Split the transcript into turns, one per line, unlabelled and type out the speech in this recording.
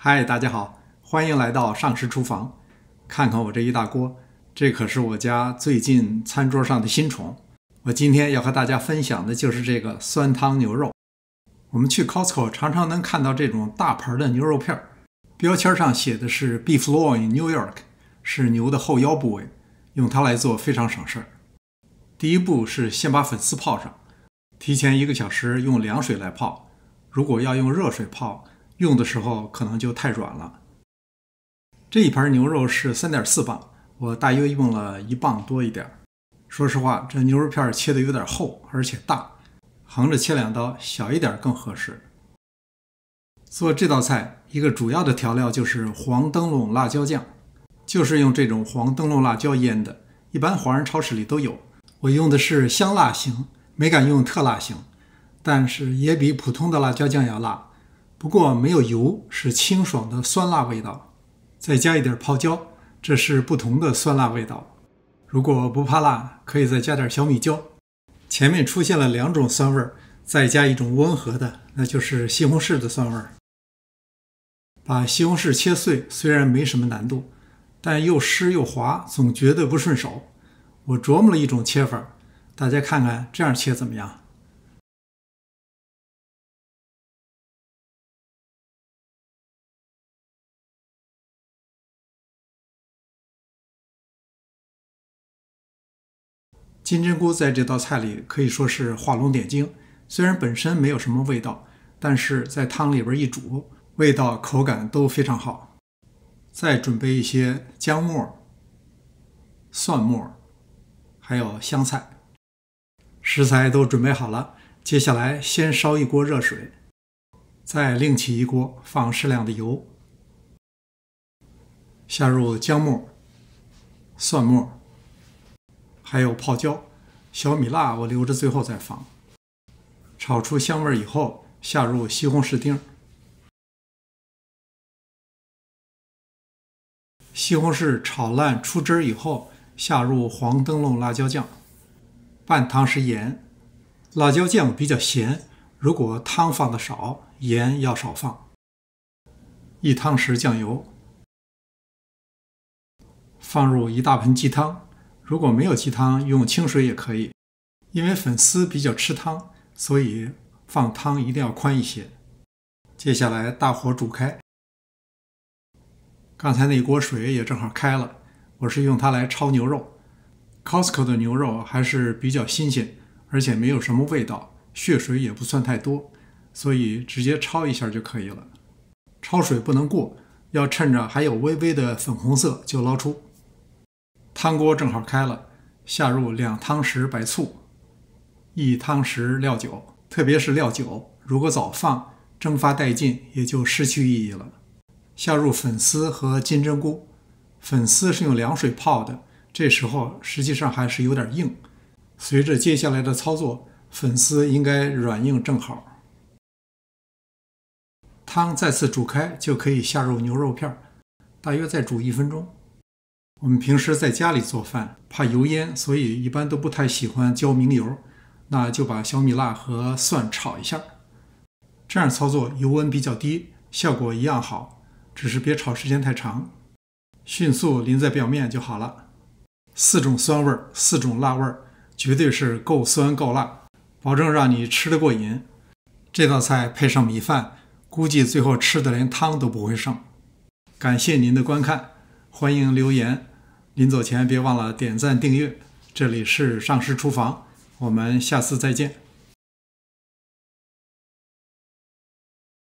嗨，大家好，欢迎来到上师厨房。看看我这一大锅，这可是我家最近餐桌上的新宠。我今天要和大家分享的就是这个酸汤牛肉。我们去 Costco 常常能看到这种大盘的牛肉片，标签上写的是 Beef Loin New York， 是牛的后腰部位，用它来做非常省事儿。第一步是先把粉丝泡上，提前1个小时用凉水来泡，如果要用热水泡，用的时候可能就太软了。这一盘牛肉是 3.4 磅，我大约用了1磅多一点。说实话，这牛肉片切的有点厚，而且大，横着切2刀，小一点更合适。做这道菜，一个主要的调料就是黄灯笼辣椒酱，就是用这种黄灯笼辣椒腌的，一般华人超市里都有。我用的是香辣型，没敢用特辣型，但是也比普通的辣椒酱要辣。不过没有油，是清爽的酸辣味道，再加一点泡椒，这是不同的酸辣味道。如果不怕辣，可以再加点小米椒。前面出现了2种酸味，再加一种温和的，那就是西红柿的酸味。把西红柿切碎虽然没什么难度，但又湿又滑，总觉得不顺手。我琢磨了一种切法，大家看看这样切怎么样？金针菇在这道菜里可以说是画龙点睛，虽然本身没有什么味道，但是在汤里边一煮，味道口感都非常好。再准备一些姜末、蒜末，还有香菜。食材都准备好了，接下来先烧一锅热水，再另起一锅，放适量的油，下入姜末、蒜末，还有泡椒，小米辣我留着最后再放。炒出香味以后，下入西红柿丁。西红柿炒烂出汁以后，下入黄灯笼辣椒酱，半汤匙盐。辣椒酱比较咸，如果汤放的少，盐要少放。1汤匙酱油，放入1大盆鸡汤。如果没有鸡汤，用清水也可以。因为粉丝比较吃汤，所以放汤一定要宽一些。接下来大火煮开。刚才那锅水也正好开了，我是用它来焯牛肉。Costco 的牛肉还是比较新鲜，而且没有什么味道，血水也不算太多，所以直接焯一下就可以了。焯水不能过，要趁着还有微微的粉红色就捞出。汤锅正好开了，下入2汤匙白醋，1汤匙料酒，特别是料酒，如果早放，蒸发殆尽也就失去意义了。下入粉丝和金针菇，粉丝是用凉水泡的，这时候实际上还是有点硬。随着接下来的操作，粉丝应该软硬正好。汤再次煮开，就可以下入牛肉片，大约再煮1分钟。我们平时在家里做饭，怕油烟，所以一般都不太喜欢浇明油，那就把小米辣和蒜炒一下。这样操作油温比较低，效果一样好，只是别炒时间太长，迅速淋在表面就好了。4种酸味，4种辣味，绝对是够酸够辣，保证让你吃得过瘾。这道菜配上米饭，估计最后吃的连汤都不会剩。感谢您的观看，欢迎留言，临走前别忘了点赞订阅。这里是上师厨房，我们下次再见。